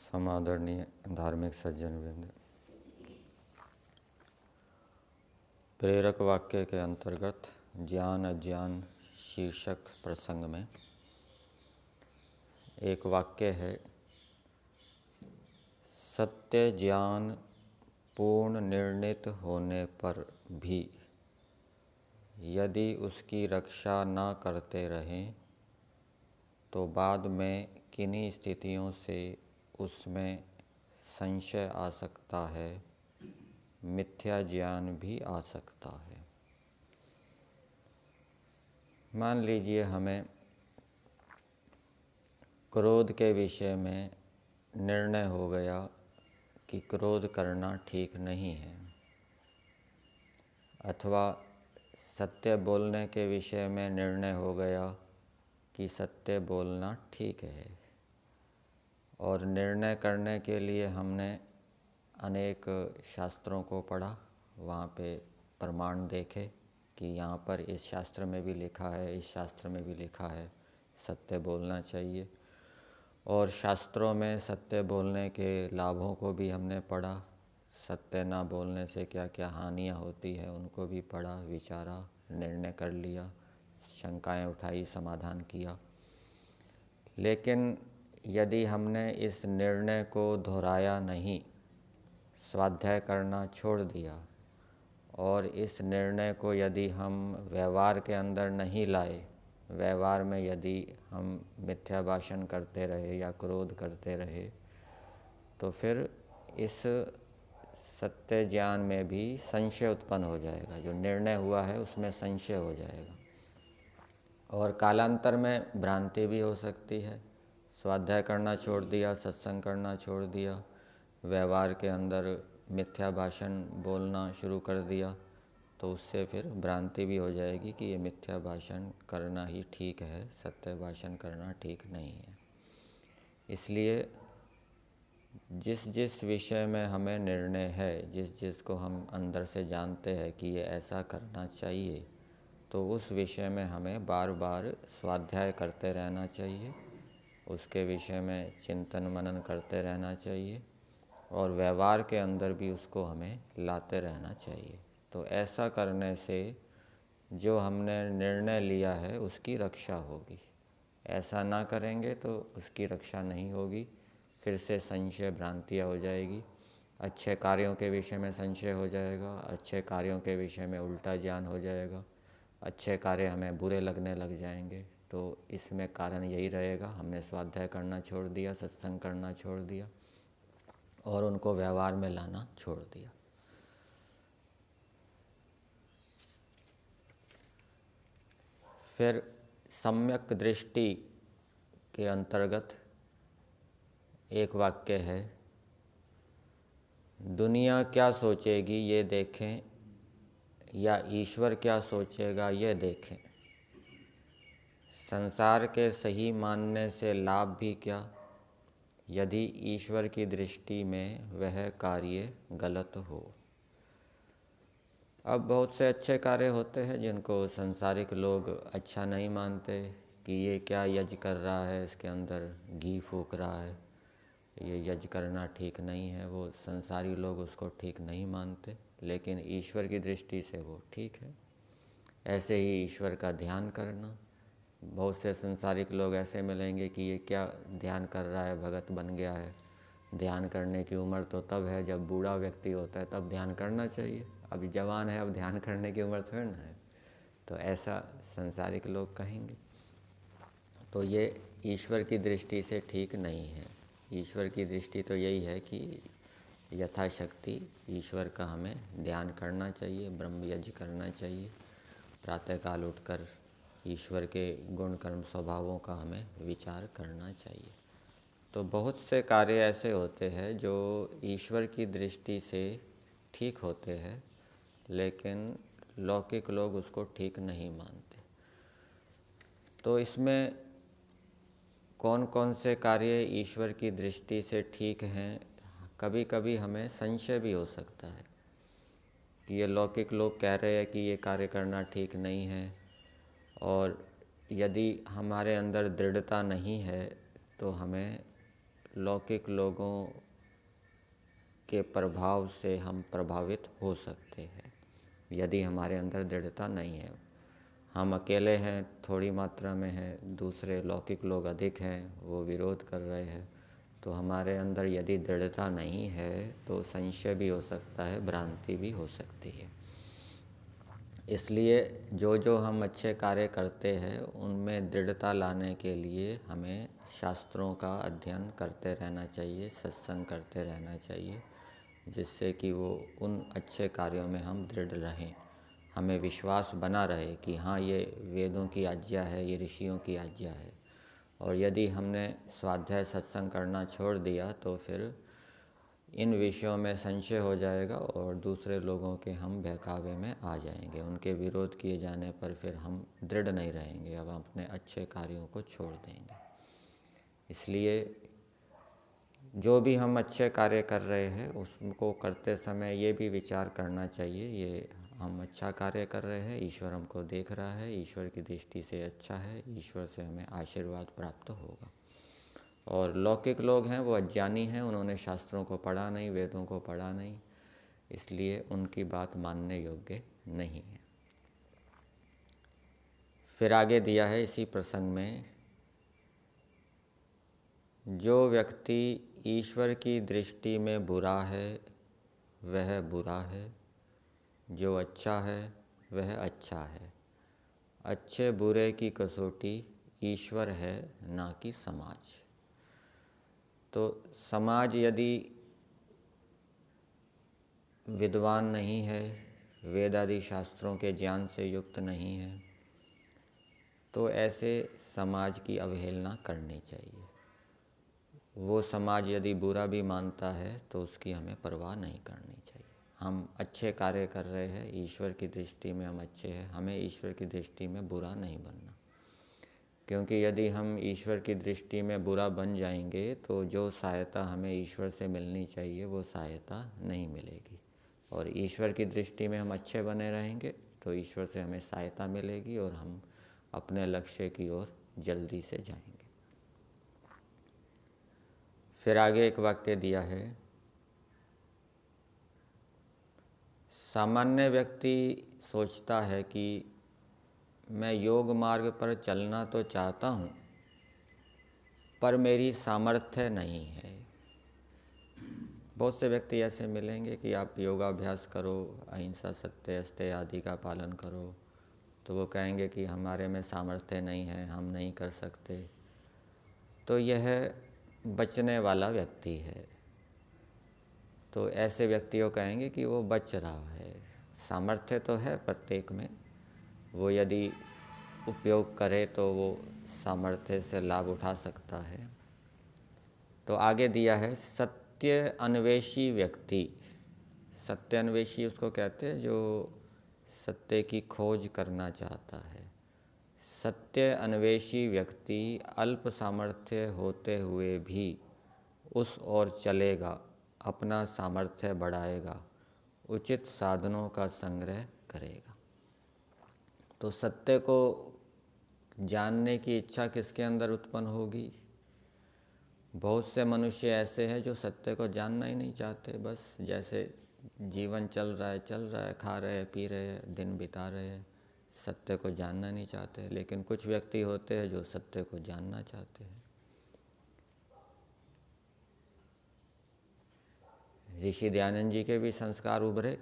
समादरणीय धार्मिक सज्जन वृंद, प्रेरक वाक्य के अंतर्गत ज्ञान अज्ञान शीर्षक प्रसंग में एक वाक्य है, सत्य ज्ञान पूर्ण निर्णित होने पर भी यदि उसकी रक्षा न करते रहें तो बाद में किन्हीं स्थितियों से उसमें संशय आ सकता है, मिथ्या ज्ञान भी आ सकता है। मान लीजिए हमें क्रोध के विषय में निर्णय हो गया कि क्रोध करना ठीक नहीं है, अथवा सत्य बोलने के विषय में निर्णय हो गया कि सत्य बोलना ठीक है, और निर्णय करने के लिए हमने अनेक शास्त्रों को पढ़ा, वहाँ पे प्रमाण देखे कि यहाँ पर इस शास्त्र में भी लिखा है, इस शास्त्र में भी लिखा है सत्य बोलना चाहिए, और शास्त्रों में सत्य बोलने के लाभों को भी हमने पढ़ा, सत्य ना बोलने से क्या क्या हानियाँ होती है उनको भी पढ़ा, विचारा, निर्णय कर लिया, शंकाएं उठाई, समाधान किया। लेकिन यदि हमने इस निर्णय को दोहराया नहीं, स्वाध्याय करना छोड़ दिया, और इस निर्णय को यदि हम व्यवहार के अंदर नहीं लाए, व्यवहार में यदि हम मिथ्या भाषण करते रहे या क्रोध करते रहे, तो फिर इस सत्य ज्ञान में भी संशय उत्पन्न हो जाएगा। जो निर्णय हुआ है उसमें संशय हो जाएगा, और कालांतर में भ्रांति भी हो सकती है। स्वाध्याय करना छोड़ दिया, सत्संग करना छोड़ दिया, व्यवहार के अंदर मिथ्या भाषण बोलना शुरू कर दिया, तो उससे फिर भ्रांति भी हो जाएगी कि ये मिथ्या भाषण करना ही ठीक है, सत्य भाषण करना ठीक नहीं है। इसलिए जिस जिस विषय में हमें निर्णय है, जिस जिस को हम अंदर से जानते हैं कि ये ऐसा करना चाहिए, तो उस विषय में हमें बार बार स्वाध्याय करते रहना चाहिए, उसके विषय में चिंतन मनन करते रहना चाहिए, और व्यवहार के अंदर भी उसको हमें लाते रहना चाहिए। तो ऐसा करने से जो हमने निर्णय लिया है उसकी रक्षा होगी। ऐसा ना करेंगे तो उसकी रक्षा नहीं होगी, फिर से संशय भ्रांतियाँ हो जाएगी, अच्छे कार्यों के विषय में संशय हो जाएगा, अच्छे कार्यों के विषय में उल्टा ज्ञान हो जाएगा, अच्छे कार्य हमें बुरे लगने लग जाएंगे। तो इसमें कारण यही रहेगा, हमने स्वाध्याय करना छोड़ दिया, सत्संग करना छोड़ दिया, और उनको व्यवहार में लाना छोड़ दिया। फिर सम्यक दृष्टि के अंतर्गत एक वाक्य है, दुनिया क्या सोचेगी ये देखें, या ईश्वर क्या सोचेगा ये देखें। संसार के सही मानने से लाभ भी क्या, यदि ईश्वर की दृष्टि में वह कार्य गलत हो। अब बहुत से अच्छे कार्य होते हैं जिनको संसारिक लोग अच्छा नहीं मानते कि ये क्या यज्ञ कर रहा है, इसके अंदर घी फूक रहा है, ये यज्ञ करना ठीक नहीं है। वो संसारी लोग उसको ठीक नहीं मानते, लेकिन ईश्वर की दृष्टि से वो ठीक है। ऐसे ही ईश्वर का ध्यान करना। बहुत से संसारिक लोग ऐसे मिलेंगे कि ये क्या ध्यान कर रहा है, भगत बन गया है। ध्यान करने की उम्र तो तब है जब बूढ़ा व्यक्ति होता है, तब ध्यान करना चाहिए। अभी जवान है, अब ध्यान करने की उम्र थोड़ी ना है। तो ऐसा संसारिक लोग कहेंगे। तो ये ईश्वर की दृष्टि से ठीक नहीं है। ईश्वर की दृष्टि तो यही है कि यथाशक्ति ईश्वर का हमें ध्यान करना चाहिए, ब्रह्म यज्ञ करना चाहिए। प्रातःकाल उठकर ईश्वर के गुण कर्म स्वभावों का हमें विचार करना चाहिए। तो बहुत से कार्य ऐसे होते हैं जो ईश्वर की दृष्टि से ठीक होते हैं, लेकिन लौकिक लोग उसको ठीक नहीं मानते। तो इसमें कौन कौन से कार्य ईश्वर की दृष्टि से ठीक हैं, कभी कभी हमें संशय भी हो सकता है कि ये लौकिक लोग कह रहे हैं कि ये कार्य करना ठीक नहीं है, और यदि हमारे अंदर दृढ़ता नहीं है तो हमें लौकिक लोगों के प्रभाव से हम प्रभावित हो सकते हैं। यदि हमारे अंदर दृढ़ता नहीं है, हम अकेले हैं, थोड़ी मात्रा में हैं, दूसरे लौकिक लोग अधिक हैं, वो विरोध कर रहे हैं, तो हमारे अंदर यदि दृढ़ता नहीं है तो संशय भी हो सकता है, भ्रांति भी हो सकती है। इसलिए जो जो हम अच्छे कार्य करते हैं उनमें दृढ़ता लाने के लिए हमें शास्त्रों का अध्ययन करते रहना चाहिए, सत्संग करते रहना चाहिए, जिससे कि वो उन अच्छे कार्यों में हम दृढ़ रहें। हमें विश्वास बना रहे कि हाँ, ये वेदों की आज्ञा है, ये ऋषियों की आज्ञा है। और यदि हमने स्वाध्याय सत्संग करना छोड़ दिया तो फिर इन विषयों में संशय हो जाएगा और दूसरे लोगों के हम बहकावे में आ जाएंगे। उनके विरोध किए जाने पर फिर हम दृढ़ नहीं रहेंगे, अब हम अपने अच्छे कार्यों को छोड़ देंगे। इसलिए जो भी हम अच्छे कार्य कर रहे हैं उसको करते समय ये भी विचार करना चाहिए, ये हम अच्छा कार्य कर रहे हैं, ईश्वर हमको देख रहा है, ईश्वर की दृष्टि से अच्छा है, ईश्वर से हमें आशीर्वाद प्राप्त होगा। और लौकिक लोग हैं, वो अज्ञानी हैं, उन्होंने शास्त्रों को पढ़ा नहीं, वेदों को पढ़ा नहीं, इसलिए उनकी बात मानने योग्य नहीं है। फिर आगे दिया है इसी प्रसंग में, जो व्यक्ति ईश्वर की दृष्टि में बुरा है वह बुरा है, जो अच्छा है वह अच्छा है। अच्छे बुरे की कसौटी ईश्वर है, ना कि समाज। तो समाज यदि विद्वान नहीं है, वेद आदि शास्त्रों के ज्ञान से युक्त नहीं है, तो ऐसे समाज की अवहेलना करनी चाहिए। वो समाज यदि बुरा भी मानता है तो उसकी हमें परवाह नहीं करनी चाहिए। हम अच्छे कार्य कर रहे हैं, ईश्वर की दृष्टि में हम अच्छे हैं, हमें ईश्वर की दृष्टि में बुरा नहीं बनना। क्योंकि यदि हम ईश्वर की दृष्टि में बुरा बन जाएंगे तो जो सहायता हमें ईश्वर से मिलनी चाहिए वो सहायता नहीं मिलेगी। और ईश्वर की दृष्टि में हम अच्छे बने रहेंगे तो ईश्वर से हमें सहायता मिलेगी और हम अपने लक्ष्य की ओर जल्दी से जाएंगे। फिर आगे एक वाक्य दिया है, सामान्य व्यक्ति सोचता है कि मैं योग मार्ग पर चलना तो चाहता हूँ पर मेरी सामर्थ्य नहीं है। बहुत से व्यक्ति ऐसे मिलेंगे कि आप योगाभ्यास करो, अहिंसा सत्य अस्तेय आदि का पालन करो, तो वो कहेंगे कि हमारे में सामर्थ्य नहीं है, हम नहीं कर सकते। तो यह बचने वाला व्यक्ति है। तो ऐसे व्यक्ति को कहेंगे कि वो बच रहा है। सामर्थ्य तो है प्रत्येक में, वो यदि उपयोग करे तो वो सामर्थ्य से लाभ उठा सकता है। तो आगे दिया है, सत्य अन्वेषी व्यक्ति। सत्य अन्वेषी उसको कहते हैं जो सत्य की खोज करना चाहता है। सत्य अन्वेषी व्यक्ति अल्प सामर्थ्य होते हुए भी उस ओर चलेगा, अपना सामर्थ्य बढ़ाएगा, उचित साधनों का संग्रह करेगा। तो सत्य को जानने की इच्छा किसके अंदर उत्पन्न होगी? बहुत से मनुष्य ऐसे हैं जो सत्य को जानना ही नहीं चाहते, बस जैसे जीवन चल रहा है, खा रहे हैं, पी रहे हैं, दिन बिता रहे हैं, सत्य को जानना नहीं चाहते। लेकिन कुछ व्यक्ति होते हैं जो सत्य को जानना चाहते हैं। ऋषि दयानंद जी के भी संस्कार उभरे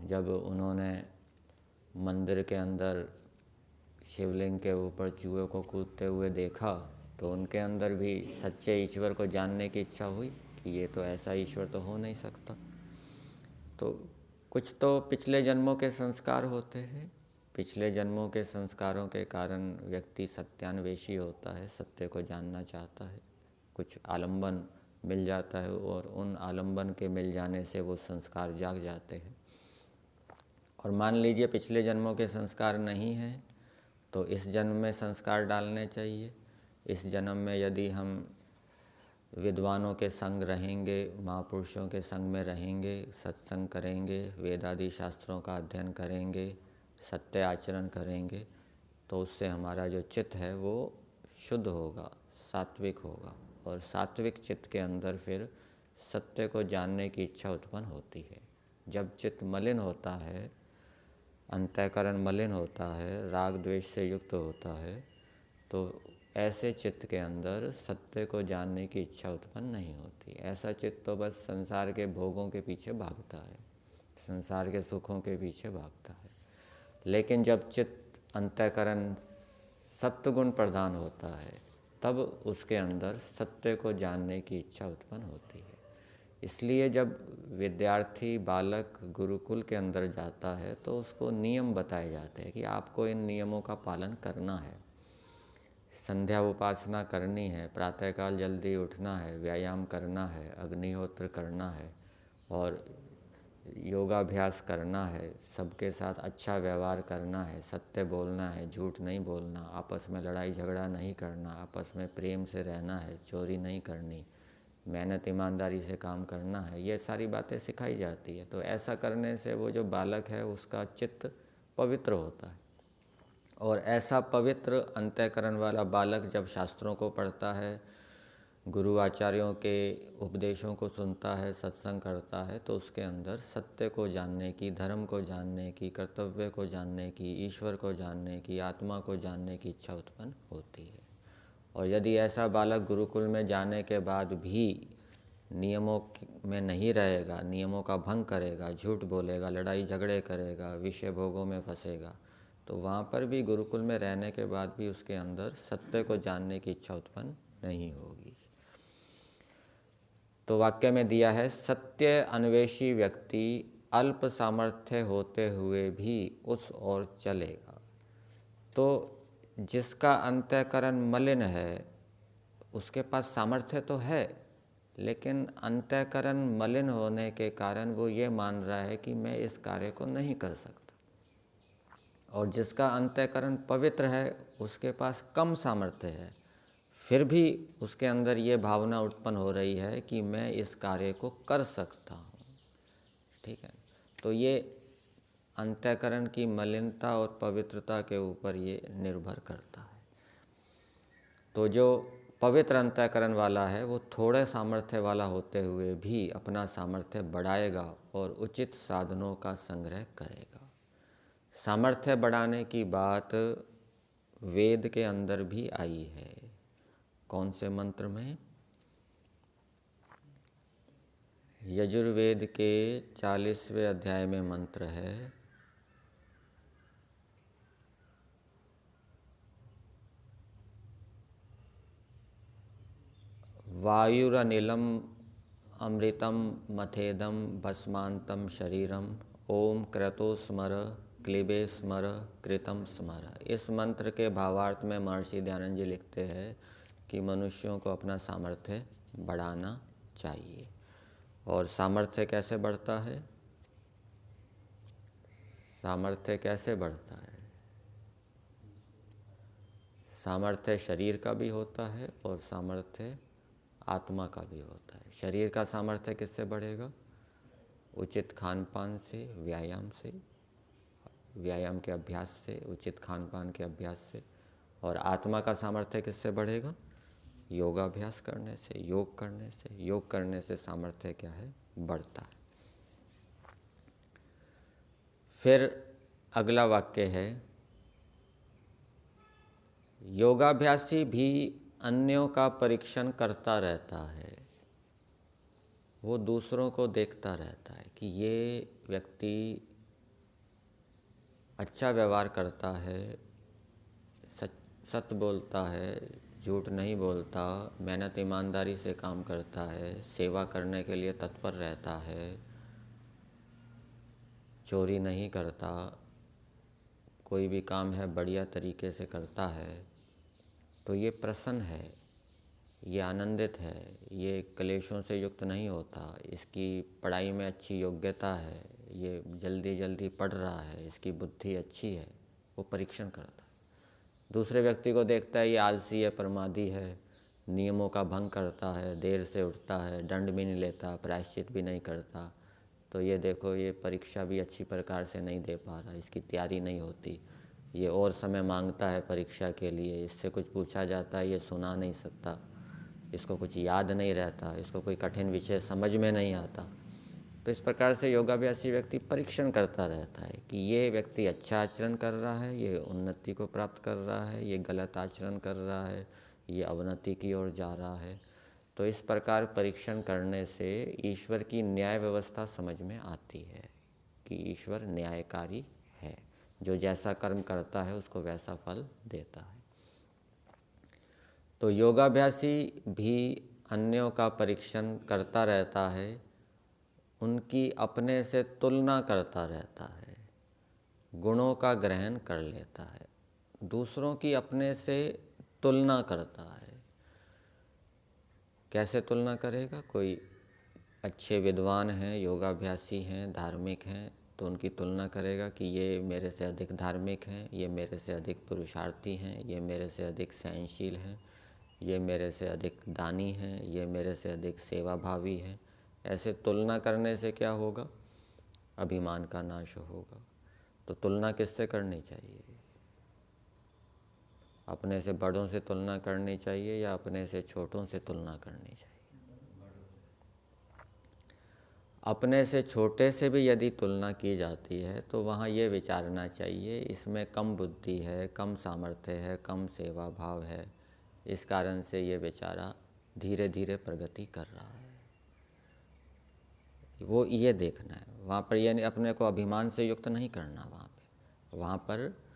जब उन्होंने मंदिर के अंदर शिवलिंग के ऊपर चूहे को कूदते हुए देखा, तो उनके अंदर भी सच्चे ईश्वर को जानने की इच्छा हुई कि ये तो ऐसा ईश्वर तो हो नहीं सकता। तो कुछ तो पिछले जन्मों के संस्कार होते हैं। पिछले जन्मों के संस्कारों के कारण व्यक्ति सत्यान्वेषी होता है, सत्य को जानना चाहता है। कुछ आलंबन मिल जाता है और उन आलंबन के मिल जाने से वो संस्कार जाग जाते हैं। और मान लीजिए पिछले जन्मों के संस्कार नहीं हैं, तो इस जन्म में संस्कार डालने चाहिए। इस जन्म में यदि हम विद्वानों के संग रहेंगे, महापुरुषों के संग में रहेंगे, सत्संग करेंगे, वेदादि शास्त्रों का अध्ययन करेंगे, सत्य आचरण करेंगे, तो उससे हमारा जो चित्त है वो शुद्ध होगा, सात्विक होगा। और सात्विक चित्त के अंदर फिर सत्य को जानने की इच्छा उत्पन्न होती है। जब चित्त मलिन होता है, अंतःकरण मलिन होता है, राग द्वेष से युक्त होता है, तो ऐसे चित्त के अंदर सत्य को जानने की इच्छा उत्पन्न नहीं होती। ऐसा चित्त तो बस संसार के भोगों के पीछे भागता है, संसार के सुखों के पीछे भागता है। लेकिन जब चित्त अंतःकरण सत्वगुण प्रधान होता है, तब उसके अंदर सत्य को जानने की इच्छा उत्पन्न होती है। इसलिए जब विद्यार्थी बालक गुरुकुल के अंदर जाता है तो उसको नियम बताए जाते हैं कि आपको इन नियमों का पालन करना है। संध्या उपासना करनी है, प्रातःकाल जल्दी उठना है, व्यायाम करना है, अग्निहोत्र करना है और योगाभ्यास करना है, सबके साथ अच्छा व्यवहार करना है, सत्य बोलना है, झूठ नहीं बोलना, आपस में लड़ाई झगड़ा नहीं करना, आपस में प्रेम से रहना है, चोरी नहीं करनी, मेहनत ईमानदारी से काम करना है। ये सारी बातें सिखाई जाती है। तो ऐसा करने से वो जो बालक है उसका चित्त पवित्र होता है। और ऐसा पवित्र अंतःकरण वाला बालक जब शास्त्रों को पढ़ता है, गुरु आचार्यों के उपदेशों को सुनता है, सत्संग करता है, तो उसके अंदर सत्य को जानने की, धर्म को जानने की, कर्तव्य को जानने की, ईश्वर को जानने की, आत्मा को जानने की इच्छा उत्पन्न होती है। और यदि ऐसा बालक गुरुकुल में जाने के बाद भी नियमों में नहीं रहेगा, नियमों का भंग करेगा, झूठ बोलेगा, लड़ाई झगड़े करेगा, विषय भोगों में फंसेगा, तो वहाँ पर भी गुरुकुल में रहने के बाद भी उसके अंदर सत्य को जानने की इच्छा उत्पन्न नहीं होगी। तो वाक्य में दिया है, सत्य अन्वेषी व्यक्ति अल्प सामर्थ्य होते हुए भी उस ओर चलेगा। तो जिसका अंतःकरण मलिन है उसके पास सामर्थ्य तो है, लेकिन अंतःकरण मलिन होने के कारण वो ये मान रहा है कि मैं इस कार्य को नहीं कर सकता। और जिसका अंतःकरण पवित्र है उसके पास कम सामर्थ्य है, फिर भी उसके अंदर ये भावना उत्पन्न हो रही है कि मैं इस कार्य को कर सकता हूँ। ठीक है, तो ये अंतःकरण की मलिनता और पवित्रता के ऊपर ये निर्भर करता है। तो जो पवित्र अंतःकरण वाला है वो थोड़े सामर्थ्य वाला होते हुए भी अपना सामर्थ्य बढ़ाएगा और उचित साधनों का संग्रह करेगा। सामर्थ्य बढ़ाने की बात वेद के अंदर भी आई है। कौन से मंत्र में? यजुर्वेद के 40वें अध्याय में मंत्र है, वायुरनिलम अमृतम मथेदम भस्मांतम शरीरम ओम क्रतो स्मर क्लिबे स्मर कृतम स्मर। इस मंत्र के भावार्थ में महर्षि दयानंद जी लिखते हैं कि मनुष्यों को अपना सामर्थ्य बढ़ाना चाहिए। और सामर्थ्य कैसे बढ़ता है? सामर्थ्य कैसे बढ़ता है? सामर्थ्य शरीर का भी होता है और सामर्थ्य आत्मा का भी होता है। शरीर का सामर्थ्य किससे बढ़ेगा? उचित खान पान से, व्यायाम से, व्यायाम के अभ्यास से, उचित खान पान के अभ्यास से। और आत्मा का सामर्थ्य किससे बढ़ेगा? योगाभ्यास करने से, योग करने से। योग करने से सामर्थ्य क्या है? बढ़ता है। फिर अगला वाक्य है, योगाभ्यासी भी अन्यों का परीक्षण करता रहता है। वो दूसरों को देखता रहता है कि ये व्यक्ति अच्छा व्यवहार करता है, सत्य बोलता है, झूठ नहीं बोलता, मेहनत ईमानदारी से काम करता है, सेवा करने के लिए तत्पर रहता है, चोरी नहीं करता, कोई भी काम है बढ़िया तरीके से करता है, तो ये प्रसन्न है, ये आनंदित है, ये क्लेशों से युक्त नहीं होता, इसकी पढ़ाई में अच्छी योग्यता है, ये जल्दी जल्दी पढ़ रहा है, इसकी बुद्धि अच्छी है, वो परीक्षण करता है। दूसरे व्यक्ति को देखता है ये आलसी है, प्रमादी है, नियमों का भंग करता है, देर से उठता है, दंड भी नहीं लेता, प्रायश्चित भी नहीं करता, तो ये देखो ये परीक्षा भी अच्छी प्रकार से नहीं दे पा रहा, इसकी तैयारी नहीं होती, ये और समय मांगता है परीक्षा के लिए, इससे कुछ पूछा जाता है ये सुना नहीं सकता, इसको कुछ याद नहीं रहता, इसको कोई कठिन विषय समझ में नहीं आता। तो इस प्रकार से योगाभ्यासी व्यक्ति परीक्षण करता रहता है कि ये व्यक्ति अच्छा आचरण कर रहा है, ये उन्नति को प्राप्त कर रहा है, ये गलत आचरण कर रहा है, ये अवनति की ओर जा रहा है। तो इस प्रकार परीक्षण करने से ईश्वर की न्याय व्यवस्था समझ में आती है कि ईश्वर न्यायकारी है, जो जैसा कर्म करता है उसको वैसा फल देता है। तो योगाभ्यासी भी अन्यों का परीक्षण करता रहता है, उनकी अपने से तुलना करता रहता है, गुणों का ग्रहण कर लेता है, दूसरों की अपने से तुलना करता है। कैसे तुलना करेगा? कोई अच्छे विद्वान हैं, योगाभ्यासी हैं, धार्मिक हैं, तो उनकी तुलना करेगा कि ये मेरे से अधिक धार्मिक हैं, ये मेरे से अधिक पुरुषार्थी हैं, ये मेरे से अधिक सहनशील हैं, ये मेरे से अधिक दानी हैं, ये मेरे से अधिक सेवाभावी हैं। ऐसे तुलना करने से क्या होगा? अभिमान का नाश होगा। तो तुलना किससे करनी चाहिए? अपने से बड़ों से तुलना करनी चाहिए या अपने से छोटों से तुलना करनी चाहिए? अपने से छोटे से भी यदि तुलना की जाती है तो वहाँ ये विचारना चाहिए इसमें कम बुद्धि है, कम सामर्थ्य है, कम सेवा भाव है, इस कारण से ये बेचारा धीरे धीरे प्रगति कर रहा है। वो ये देखना है वहाँ पर, ये अपने को अभिमान से युक्त नहीं करना। वहाँ पर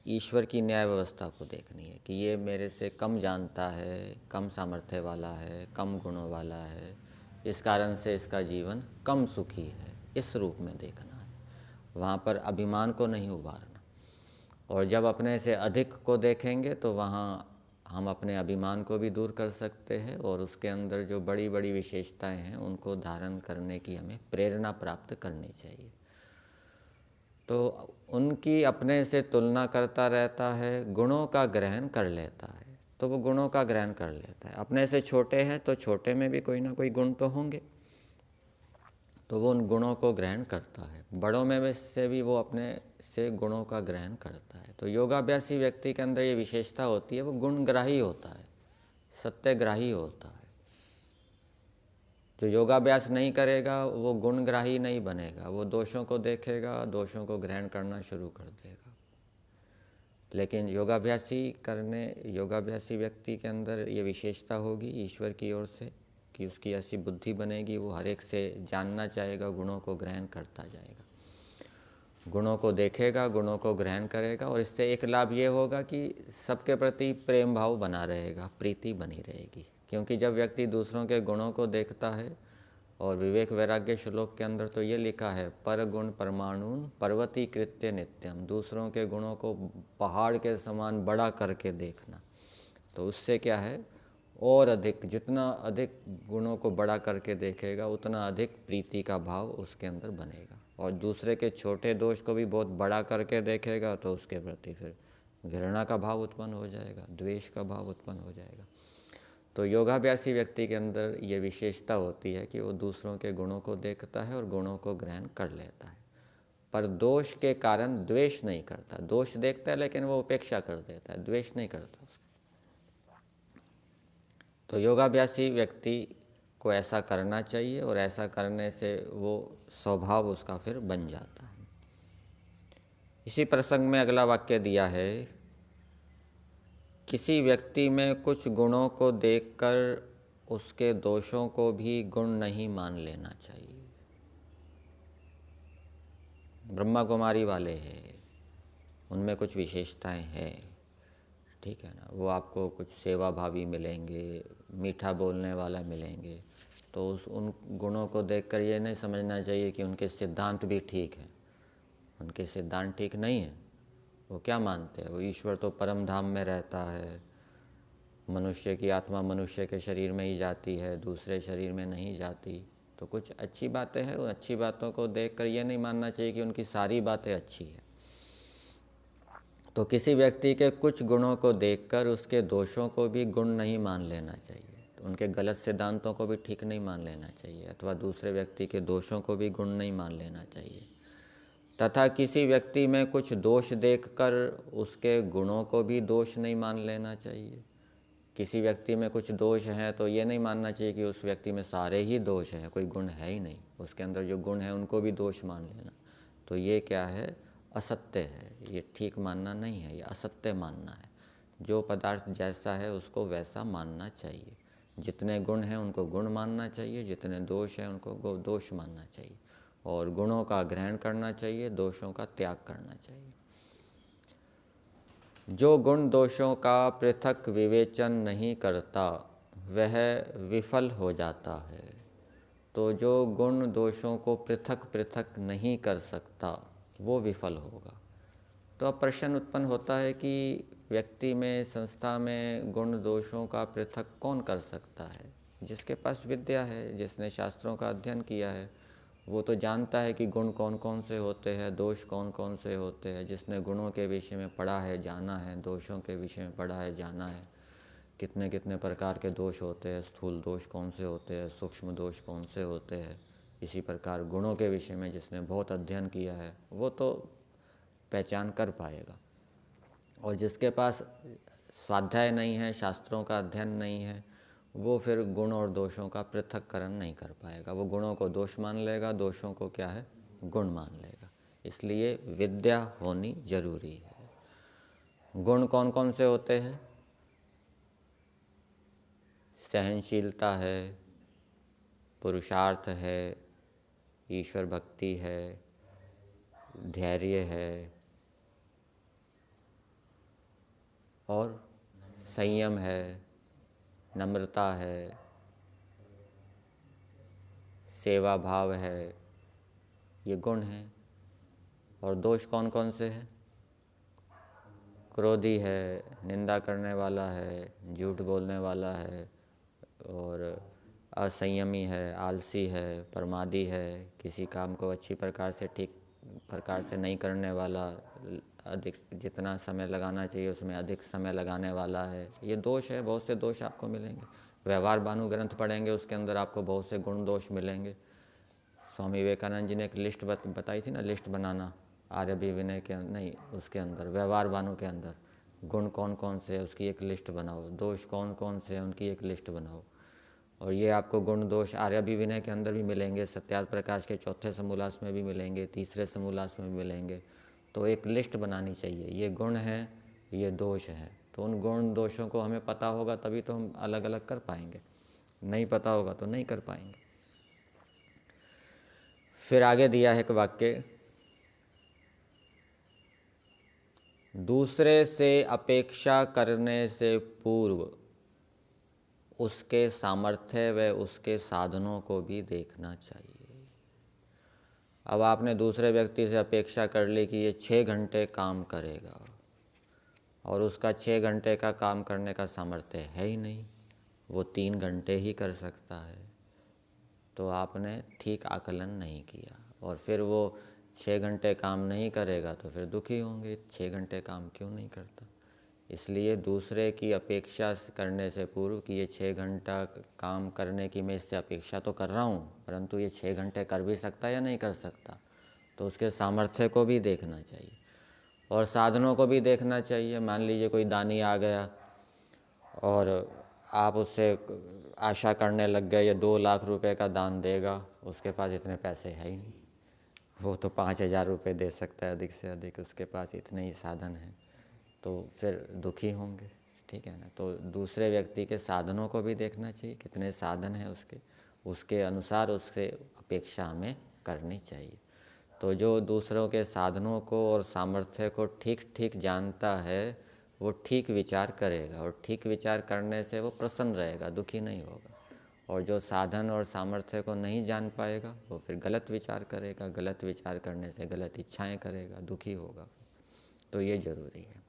ईश्वर की न्याय व्यवस्था को देखनी है कि ये मेरे से कम जानता है, कम सामर्थ्य वाला है, कम गुणों वाला है, इस कारण से इसका जीवन कम सुखी है, इस रूप में देखना है। वहाँ पर अभिमान को नहीं उभारना। और जब अपने से अधिक को देखेंगे तो वहाँ हम अपने अभिमान को भी दूर कर सकते हैं और उसके अंदर जो बड़ी बड़ी विशेषताएं हैं उनको धारण करने की हमें प्रेरणा प्राप्त करनी चाहिए। तो उनकी अपने से तुलना करता रहता है, गुणों का ग्रहण कर लेता है, तो वो गुणों का ग्रहण कर लेता है। अपने से छोटे हैं तो छोटे में भी कोई ना कोई गुण तो होंगे, तो वो उन गुणों को ग्रहण करता है। बड़ों में से भी वो अपने से गुणों का ग्रहण करता है। तो योगाभ्यासी व्यक्ति के अंदर ये विशेषता होती है, वो गुणग्राही होता है, सत्यग्राही होता है। जो योगाभ्यास नहीं करेगा वो गुणग्राही नहीं बनेगा, वो दोषों को देखेगा, दोषों को ग्रहण करना शुरू कर देगा। लेकिन योगाभ्यासी व्यक्ति के अंदर ये विशेषता होगी ईश्वर की ओर से कि उसकी ऐसी बुद्धि बनेगी, वो हर एक से जानना चाहेगा, गुणों को ग्रहण करता जाएगा, गुणों को देखेगा, गुणों को ग्रहण करेगा। और इससे एक लाभ ये होगा कि सबके प्रति प्रेम भाव बना रहेगा, प्रीति बनी रहेगी। क्योंकि जब व्यक्ति दूसरों के गुणों को देखता है, और विवेक वैराग्य श्लोक के अंदर तो ये लिखा है, पर गुण परमाणुन पर्वती कृत्य नित्यम, दूसरों के गुणों को पहाड़ के समान बड़ा करके देखना। तो उससे क्या है, और अधिक, जितना अधिक गुणों को बड़ा करके देखेगा उतना अधिक प्रीति का भाव उसके अंदर बनेगा। और दूसरे के छोटे दोष को भी बहुत बड़ा करके देखेगा तो उसके प्रति फिर घृणा का भाव उत्पन्न हो जाएगा, द्वेष का भाव उत्पन्न हो जाएगा। तो योगाभ्यासी व्यक्ति के अंदर ये विशेषता होती है कि वो दूसरों के गुणों को देखता है और गुणों को ग्रहण कर लेता है, पर दोष के कारण द्वेष नहीं करता। दोष देखता है लेकिन वो उपेक्षा कर देता है, द्वेष नहीं करता उसका। तो योगाभ्यासी व्यक्ति को ऐसा करना चाहिए और ऐसा करने से वो स्वभाव उसका फिर बन जाता है। इसी प्रसंग में अगला वाक्य दिया है, किसी व्यक्ति में कुछ गुणों को देखकर उसके दोषों को भी गुण नहीं मान लेना चाहिए। ब्रह्मा कुमारी वाले हैं, उनमें कुछ विशेषताएं हैं, ठीक है ना, वो आपको कुछ सेवा भावी मिलेंगे, मीठा बोलने वाला मिलेंगे, तो उन गुणों को देखकर ये नहीं समझना चाहिए कि उनके सिद्धांत भी ठीक हैं। उनके सिद्धांत ठीक नहीं है। वो क्या मानते हैं? वो ईश्वर तो परम धाम में रहता है, मनुष्य की आत्मा मनुष्य के शरीर में ही जाती है, दूसरे शरीर में नहीं जाती। तो कुछ अच्छी बातें हैं, उन अच्छी बातों को देखकर ये नहीं मानना चाहिए कि उनकी सारी बातें अच्छी हैं। तो किसी व्यक्ति के कुछ गुणों को देखकर उसके दोषों को भी गुण नहीं मान लेना चाहिए। तो उनके गलत सिद्धांतों को भी ठीक नहीं मान लेना चाहिए, अथवा दूसरे व्यक्ति के दोषों को भी गुण नहीं मान लेना चाहिए। तथा किसी व्यक्ति में कुछ दोष देखकर उसके गुणों को भी दोष नहीं मान लेना चाहिए। किसी व्यक्ति में कुछ दोष हैं तो ये नहीं मानना चाहिए कि उस व्यक्ति में सारे ही दोष हैं, कोई गुण है ही नहीं। उसके अंदर जो गुण है उनको भी दोष मान लेना, तो ये क्या है? असत्य है। ये ठीक मानना नहीं है, ये असत्य मानना है। जो पदार्थ जैसा है उसको वैसा मानना चाहिए। जितने गुण हैं उनको गुण मानना चाहिए, जितने दोष हैं उनको दोष मानना चाहिए, और गुणों का ग्रहण करना चाहिए, दोषों का त्याग करना चाहिए। जो गुण दोषों का पृथक विवेचन नहीं करता वह विफल हो जाता है। तो जो गुण दोषों को पृथक पृथक नहीं कर सकता वो विफल होगा। तो अब प्रश्न उत्पन्न होता है कि व्यक्ति में, संस्था में गुण दोषों का पृथक कौन कर सकता है? जिसके पास विद्या है, जिसने शास्त्रों का अध्ययन किया है, वो तो जानता है कि गुण कौन कौन से होते हैं, दोष कौन कौन से होते हैं। जिसने गुणों के विषय में पढ़ा है, जाना है, दोषों के विषय में पढ़ा है, जाना है, कितने कितने प्रकार के दोष होते हैं, स्थूल दोष कौन से होते हैं, सूक्ष्म दोष कौन से होते हैं। इसी प्रकार गुणों के विषय में जिसने बहुत अध्ययन किया है वो तो पहचान कर पाएगा। और जिसके पास स्वाध्याय नहीं है, शास्त्रों का अध्ययन नहीं है, वो फिर गुण और दोषों का पृथक्करण नहीं कर पाएगा। वो गुणों को दोष मान लेगा, दोषों को क्या है? गुण मान लेगा। इसलिए विद्या होनी जरूरी है। गुण कौन कौन से होते हैं? सहनशीलता है, पुरुषार्थ है, ईश्वर भक्ति है, धैर्य है, और संयम है, नम्रता है, सेवा भाव है, ये गुण हैं। और दोष कौन कौन से हैं? क्रोधी है, निंदा करने वाला है, झूठ बोलने वाला है, और असंयमी है, आलसी है, प्रमादी है, किसी काम को अच्छी प्रकार से, ठीक प्रकार से नहीं करने वाला, अधिक जितना समय लगाना चाहिए उसमें अधिक समय लगाने वाला है। ये दोष है, बहुत से दोष आपको मिलेंगे। व्यवहार भानु ग्रंथ पढ़ेंगे, उसके अंदर आपको बहुत से गुण दोष मिलेंगे। स्वामी विवेकानंद जी ने एक लिस्ट बताई थी ना, लिस्ट बनाना, आर्यभिविनय के नहीं, उसके अंदर व्यवहार भानु के अंदर गुण कौन कौन से है उसकी एक लिस्ट बनाओ, दोष कौन कौन से हैं उनकी एक लिस्ट बनाओ। और ये आपको गुण दोष आर्यभिविनय के अंदर भी मिलेंगे, सत्यार्थ प्रकाश के चौथे समूलास में भी मिलेंगे, तीसरे समूलास में भी मिलेंगे। तो एक लिस्ट बनानी चाहिए, ये गुण हैं, ये दोष हैं। तो उन गुण दोषों को हमें पता होगा तभी तो हम अलग अलग कर पाएंगे, नहीं पता होगा तो नहीं कर पाएंगे। फिर आगे दिया है एक वाक्य, दूसरे से अपेक्षा करने से पूर्व उसके सामर्थ्य व उसके साधनों को भी देखना चाहिए। अब आपने दूसरे व्यक्ति से अपेक्षा कर ली कि ये 6 घंटे काम करेगा, और उसका 6 घंटे का काम करने का सामर्थ्य है ही नहीं, वो 3 घंटे ही कर सकता है, तो आपने ठीक आकलन नहीं किया। और फिर वो 6 घंटे काम नहीं करेगा तो फिर दुखी होंगे, 6 घंटे काम क्यों नहीं करता। इसलिए दूसरे की अपेक्षा करने से पूर्व कि ये 6 घंटा काम करने की मैं इससे अपेक्षा तो कर रहा हूँ, परंतु ये 6 घंटे कर भी सकता या नहीं कर सकता, तो उसके सामर्थ्य को भी देखना चाहिए और साधनों को भी देखना चाहिए। मान लीजिए कोई दानी आ गया और आप उससे आशा करने लग गए ये 2 लाख रुपए का दान देगा, उसके पास इतने पैसे है ही नहीं, वो तो 5,000 रुपये दे सकता है अधिक से अधिक, उसके पास इतने ही साधन हैं, तो फिर दुखी होंगे। ठीक है ना। तो दूसरे व्यक्ति के साधनों को भी देखना चाहिए, कितने साधन हैं उसके अनुसार उससे अपेक्षा हमें करनी चाहिए। तो जो दूसरों के साधनों को और सामर्थ्य को ठीक ठीक जानता है वो ठीक विचार करेगा, और ठीक विचार करने से वो प्रसन्न रहेगा, दुखी नहीं होगा। और जो साधन और सामर्थ्य को नहीं जान पाएगा वो फिर गलत विचार करेगा, गलत विचार करने से गलत इच्छाएं करेगा, दुखी होगा। तो ये जरूरी है।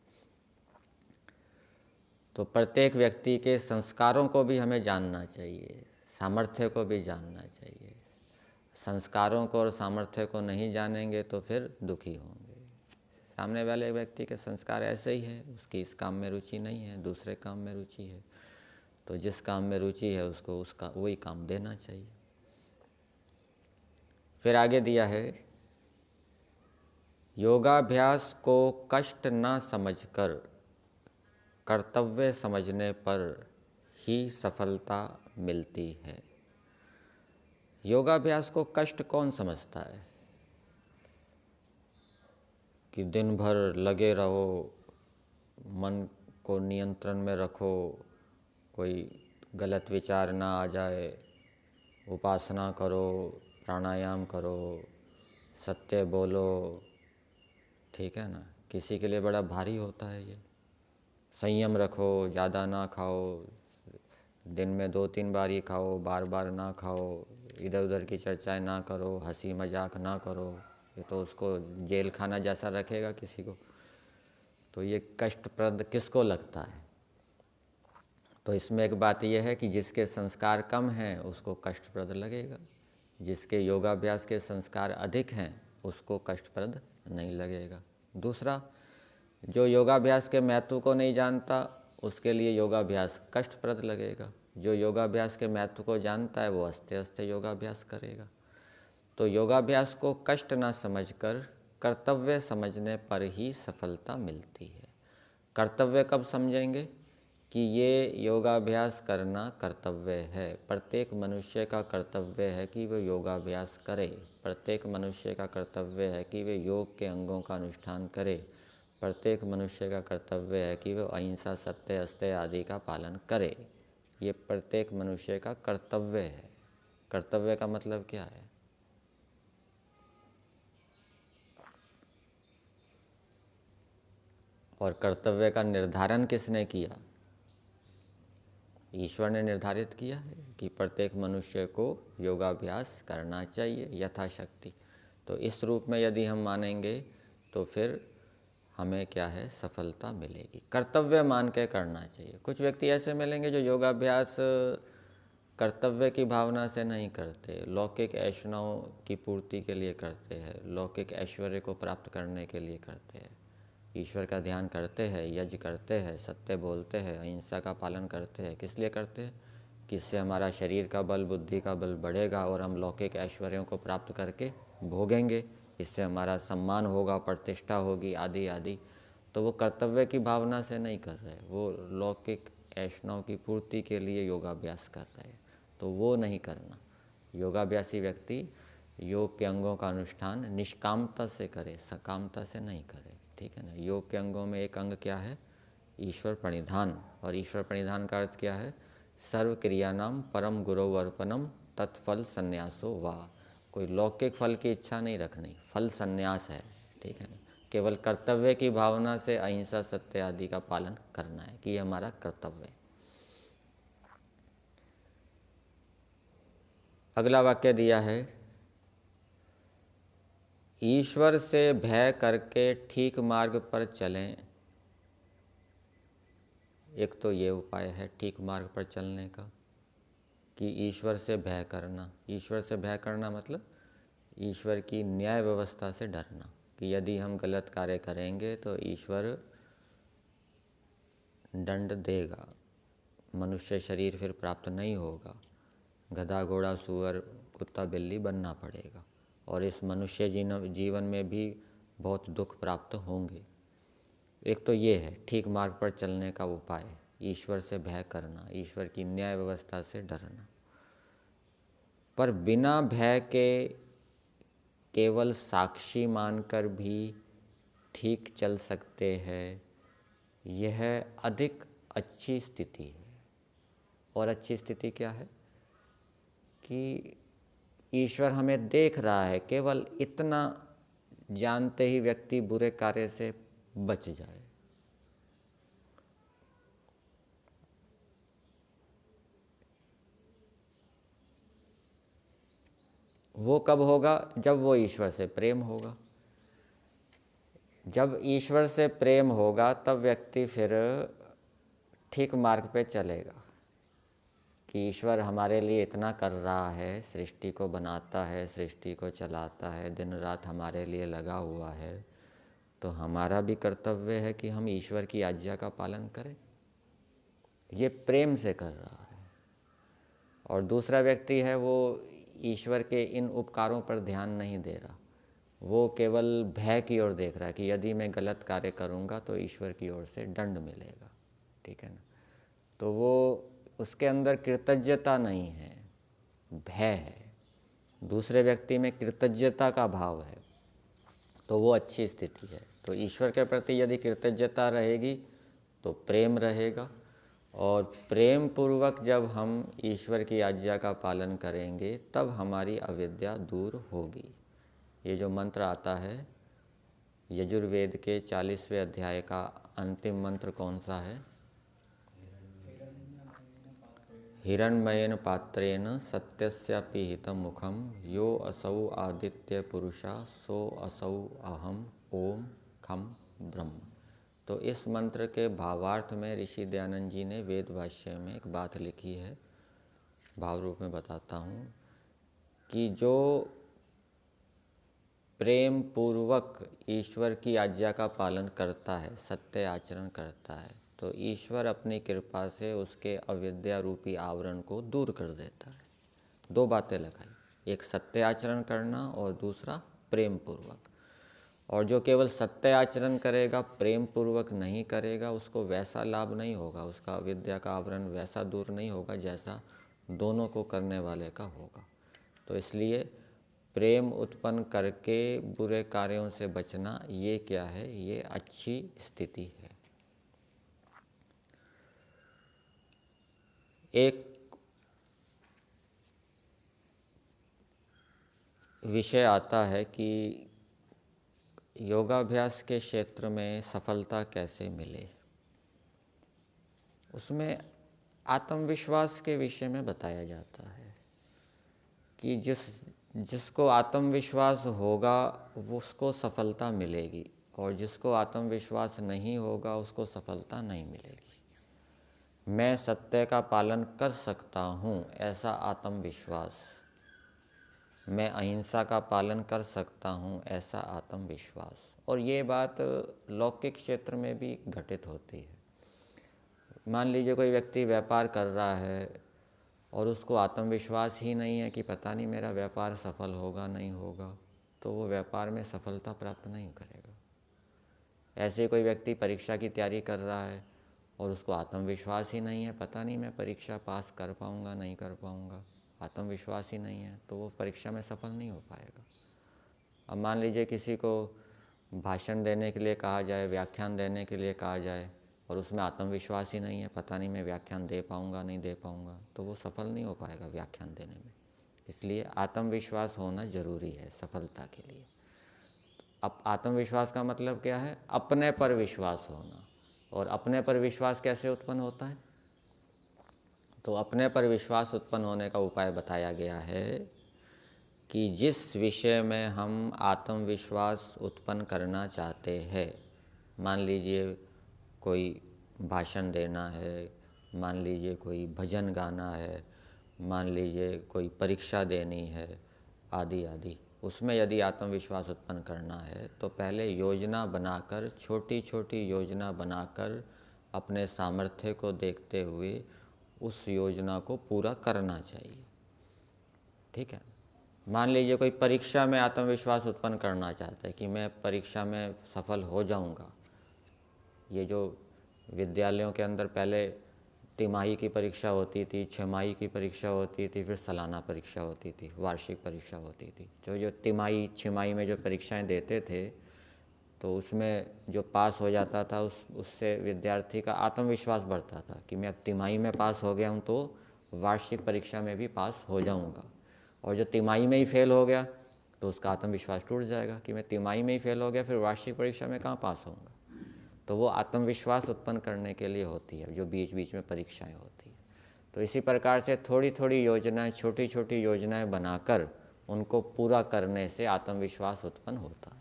तो प्रत्येक व्यक्ति के संस्कारों को भी हमें जानना चाहिए, सामर्थ्य को भी जानना चाहिए। संस्कारों को और सामर्थ्य को नहीं जानेंगे तो फिर दुखी होंगे। सामने वाले व्यक्ति के संस्कार ऐसे ही है, उसकी इस काम में रुचि नहीं है, दूसरे काम में रुचि है, तो जिस काम में रुचि है उसको उसका वही काम देना चाहिए। फिर आगे दिया है, योगाभ्यास को कष्ट ना समझकर कर्तव्य समझने पर ही सफलता मिलती है। योगाभ्यास को कष्ट कौन समझता है कि दिन भर लगे रहो, मन को नियंत्रण में रखो, कोई गलत विचार ना आ जाए, उपासना करो, प्राणायाम करो, सत्य बोलो। ठीक है ना। किसी के लिए बड़ा भारी होता है ये। संयम रखो, ज़्यादा ना खाओ, दिन में 2-3 बार ही खाओ, बार बार ना खाओ, इधर उधर की चर्चाएं ना करो, हंसी मजाक ना करो। ये तो उसको जेल खाना जैसा रखेगा किसी को। तो ये कष्टप्रद किसको लगता है? तो इसमें एक बात यह है कि जिसके संस्कार कम हैं उसको कष्टप्रद लगेगा, जिसके योगाभ्यास के संस्कार अधिक हैं उसको कष्टप्रद नहीं लगेगा। दूसरा, जो योगाभ्यास के महत्व को नहीं जानता उसके लिए योगाभ्यास कष्टप्रद लगेगा। जो योगाभ्यास के महत्व को जानता है वो आस्ते आस्ते योगाभ्यास करेगा। तो योगाभ्यास को कष्ट ना समझकर कर्तव्य समझने पर ही सफलता मिलती है। कर्तव्य कब समझेंगे? कि ये योगाभ्यास करना कर्तव्य है। प्रत्येक मनुष्य का कर्तव्य है कि वह योगाभ्यास करे। प्रत्येक मनुष्य का कर्तव्य है कि वे योग के अंगों का अनुष्ठान करे। प्रत्येक मनुष्य का कर्तव्य है कि वह अहिंसा, सत्य, अस्तेय आदि का पालन करे। ये प्रत्येक मनुष्य का कर्तव्य है। कर्तव्य का मतलब क्या है? और कर्तव्य का निर्धारण किसने किया? ईश्वर ने निर्धारित किया है कि प्रत्येक मनुष्य को योगाभ्यास करना चाहिए यथाशक्ति। तो इस रूप में यदि हम मानेंगे तो फिर हमें क्या है, सफलता मिलेगी। कर्तव्य मान के करना चाहिए। कुछ व्यक्ति ऐसे मिलेंगे जो योगाभ्यास कर्तव्य की भावना से नहीं करते, लौकिक ऐषणाओं की पूर्ति के लिए करते हैं, लौकिक ऐश्वर्य को प्राप्त करने के लिए करते हैं। ईश्वर का ध्यान करते हैं, यज्ञ करते हैं, सत्य बोलते हैं, अहिंसा का पालन करते हैं। किस लिए करते हैं? कि इससे हमारा शरीर का बल, बुद्धि का बल बढ़ेगा और हम लौकिक ऐश्वर्यों को प्राप्त करके भोगेंगे। इससे हमारा सम्मान होगा, प्रतिष्ठा होगी, आदि आदि। तो वो कर्तव्य की भावना से नहीं कर रहे, वो लौकिक ऐषणाओं की पूर्ति के लिए योगाभ्यास कर रहे हैं। तो वो नहीं करना। योगाभ्यासी व्यक्ति योग के अंगों का अनुष्ठान निष्कामता से करे, सकामता से नहीं करे। ठीक है ना। योग के अंगों में एक अंग क्या है? ईश्वर प्रणिधान। और ईश्वर प्रणिधान का अर्थ क्या है? सर्व क्रियानाम परम गुरु अर्पणम तत्फल संन्यासो वाह। कोई लौकिक फल की इच्छा नहीं रखनी, फल संन्यास है। ठीक है ना। केवल कर्तव्य की भावना से अहिंसा, सत्य आदि का पालन करना है कि ये हमारा कर्तव्य है। अगला वाक्य दिया है, ईश्वर से भय करके ठीक मार्ग पर चलें। एक तो ये उपाय है ठीक मार्ग पर चलने का कि ईश्वर से भय करना। ईश्वर से भय करना मतलब ईश्वर की न्याय व्यवस्था से डरना कि यदि हम गलत कार्य करेंगे तो ईश्वर दंड देगा, मनुष्य शरीर फिर प्राप्त नहीं होगा, गधा, घोड़ा, सूअर, कुत्ता, बिल्ली बनना पड़ेगा और इस मनुष्य जीवन में भी बहुत दुख प्राप्त होंगे। एक तो ये है ठीक मार्ग पर चलने का उपाय, ईश्वर से भय करना, ईश्वर की न्याय व्यवस्था से डरना। पर बिना भय के केवल साक्षी मानकर भी ठीक चल सकते हैं, यह अधिक अच्छी स्थिति है। और अच्छी स्थिति क्या है कि ईश्वर हमें देख रहा है, केवल इतना जानते ही व्यक्ति बुरे कार्य से बच जाए। वो कब होगा? जब वो ईश्वर से प्रेम होगा। जब ईश्वर से प्रेम होगा तब व्यक्ति फिर ठीक मार्ग पे चलेगा कि ईश्वर हमारे लिए इतना कर रहा है, सृष्टि को बनाता है, सृष्टि को चलाता है, दिन रात हमारे लिए लगा हुआ है, तो हमारा भी कर्तव्य है कि हम ईश्वर की आज्ञा का पालन करें। ये प्रेम से कर रहा है। और दूसरा व्यक्ति है, वो ईश्वर के इन उपकारों पर ध्यान नहीं दे रहा, वो केवल भय की ओर देख रहा है कि यदि मैं गलत कार्य करूँगा तो ईश्वर की ओर से दंड मिलेगा। ठीक है ना? तो वो उसके अंदर कृतज्ञता नहीं है, भय है। दूसरे व्यक्ति में कृतज्ञता का भाव है, तो वो अच्छी स्थिति है। तो ईश्वर के प्रति यदि कृतज्ञता रहेगी तो प्रेम रहेगा, और प्रेम पूर्वक जब हम ईश्वर की आज्ञा का पालन करेंगे तब हमारी अविद्या दूर होगी। ये जो मंत्र आता है यजुर्वेद के 40वें अध्याय का अंतिम मंत्र कौन सा है? हिरण्मयेन पात्रेण सत्यस्यापि हितं मुखम यो असौ आदित्य पुरुषा सो असौ अहम ओम खम ब्रह्म। तो इस मंत्र के भावार्थ में ऋषि दयानंद जी ने वेद भाष्य में एक बात लिखी है, भाव रूप में बताता हूँ कि जो प्रेम पूर्वक ईश्वर की आज्ञा का पालन करता है, सत्य आचरण करता है, तो ईश्वर अपनी कृपा से उसके अविद्या रूपी आवरण को दूर कर देता है। दो बातें लगाई, एक सत्य आचरण करना और दूसरा प्रेम पूर्वक। और जो केवल सत्य आचरण करेगा, प्रेम पूर्वक नहीं करेगा, उसको वैसा लाभ नहीं होगा, उसका अविद्या का आवरण वैसा दूर नहीं होगा जैसा दोनों को करने वाले का होगा। तो इसलिए प्रेम उत्पन्न करके बुरे कार्यों से बचना, ये क्या है? ये अच्छी स्थिति है। एक विषय आता है कि योगाभ्यास के क्षेत्र में सफलता कैसे मिले। उसमें आत्मविश्वास के विषय में बताया जाता है कि जिसको आत्मविश्वास होगा उसको सफलता मिलेगी, और जिसको आत्मविश्वास नहीं होगा उसको सफलता नहीं मिलेगी। मैं सत्य का पालन कर सकता हूँ, ऐसा आत्मविश्वास। मैं अहिंसा का पालन कर सकता हूँ, ऐसा आत्मविश्वास। और ये बात लौकिक क्षेत्र में भी घटित होती है। मान लीजिए कोई व्यक्ति व्यापार कर रहा है और उसको आत्मविश्वास ही नहीं है कि पता नहीं मेरा व्यापार सफल होगा नहीं होगा, तो वो व्यापार में सफलता प्राप्त नहीं करेगा। ऐसे कोई व्यक्ति परीक्षा की तैयारी कर रहा है और उसको आत्मविश्वास ही नहीं है, पता नहीं मैं परीक्षा पास कर पाऊँगा नहीं कर पाऊँगा, आत्मविश्वास ही नहीं है, तो वो परीक्षा में सफल नहीं हो पाएगा। अब मान लीजिए किसी को भाषण देने के लिए कहा जाए, व्याख्यान देने के लिए कहा जाए, और उसमें आत्मविश्वास ही नहीं है, पता नहीं मैं व्याख्यान दे पाऊँगा नहीं दे पाऊँगा, तो वो सफल नहीं हो पाएगा व्याख्यान देने में। इसलिए आत्मविश्वास होना ज़रूरी है सफलता के लिए। अब आत्मविश्वास का मतलब क्या है? अपने पर विश्वास होना। और अपने पर विश्वास कैसे उत्पन्न होता है? तो अपने पर विश्वास उत्पन्न होने का उपाय बताया गया है कि जिस विषय में हम आत्मविश्वास उत्पन्न करना चाहते हैं, मान लीजिए कोई भाषण देना है, मान लीजिए कोई भजन गाना है, मान लीजिए कोई परीक्षा देनी है, आदि आदि, उसमें यदि आत्मविश्वास उत्पन्न करना है तो पहले योजना बनाकर, छोटी छोटी योजना बनाकर, अपने सामर्थ्य को देखते हुए उस योजना को पूरा करना चाहिए। ठीक है। मान लीजिए कोई परीक्षा में आत्मविश्वास उत्पन्न करना चाहता है कि मैं परीक्षा में सफल हो जाऊंगा। ये जो विद्यालयों के अंदर पहले तिमाही की परीक्षा होती थी, छमाही की परीक्षा होती थी, फिर सालाना परीक्षा होती थी, वार्षिक परीक्षा होती थी। जो तिमाही छमाही में जो परीक्षाएं देते थे तो उसमें जो पास हो जाता था उससे विद्यार्थी का आत्मविश्वास बढ़ता था कि मैं अब तिमाही में पास हो गया हूँ तो वार्षिक परीक्षा में भी पास हो जाऊँगा। और जो तिमाही में ही फेल हो गया तो उसका आत्मविश्वास टूट जाएगा कि मैं तिमाही में ही फेल हो गया, फिर वार्षिक परीक्षा में कहाँ पास होऊंगा। तो वो आत्मविश्वास उत्पन्न करने के लिए होती है जो बीच बीच में परीक्षाएं होती है। तो इसी प्रकार से थोड़ी थोड़ी योजनाएं, छोटी छोटी योजनाएं बनाकर उनको पूरा करने से आत्मविश्वास उत्पन्न होता है।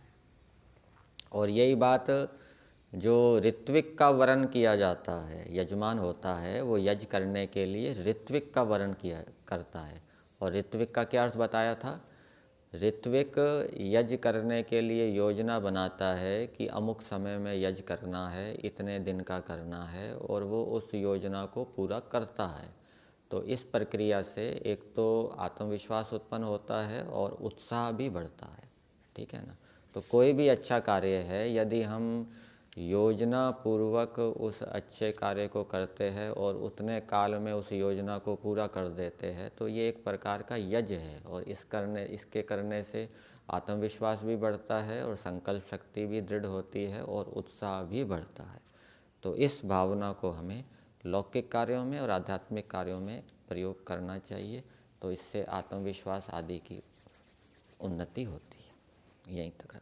और यही बात जो ऋत्विक का वर्ण किया जाता है, यजमान होता है, वो यज करने के लिए ऋत्विक का वर्ण किया करता है। और ऋत्विक का क्या अर्थ बताया था? ऋत्विक यज करने के लिए योजना बनाता है कि अमुक समय में यज करना है, इतने दिन का करना है, और वो उस योजना को पूरा करता है। तो इस प्रक्रिया से एक तो आत्मविश्वास उत्पन्न होता है और उत्साह भी बढ़ता है। ठीक है ना? तो कोई भी अच्छा कार्य है, यदि हम योजना पूर्वक उस अच्छे कार्य को करते हैं और उतने काल में उस योजना को पूरा कर देते हैं तो ये एक प्रकार का यज्ञ है। और इसके करने से आत्मविश्वास भी बढ़ता है और संकल्प शक्ति भी दृढ़ होती है और उत्साह भी बढ़ता है। तो इस भावना को हमें लौकिक कार्यों में और आध्यात्मिक कार्यों में प्रयोग करना चाहिए। तो इससे आत्मविश्वास आदि की उन्नति होती है। यहीं तक।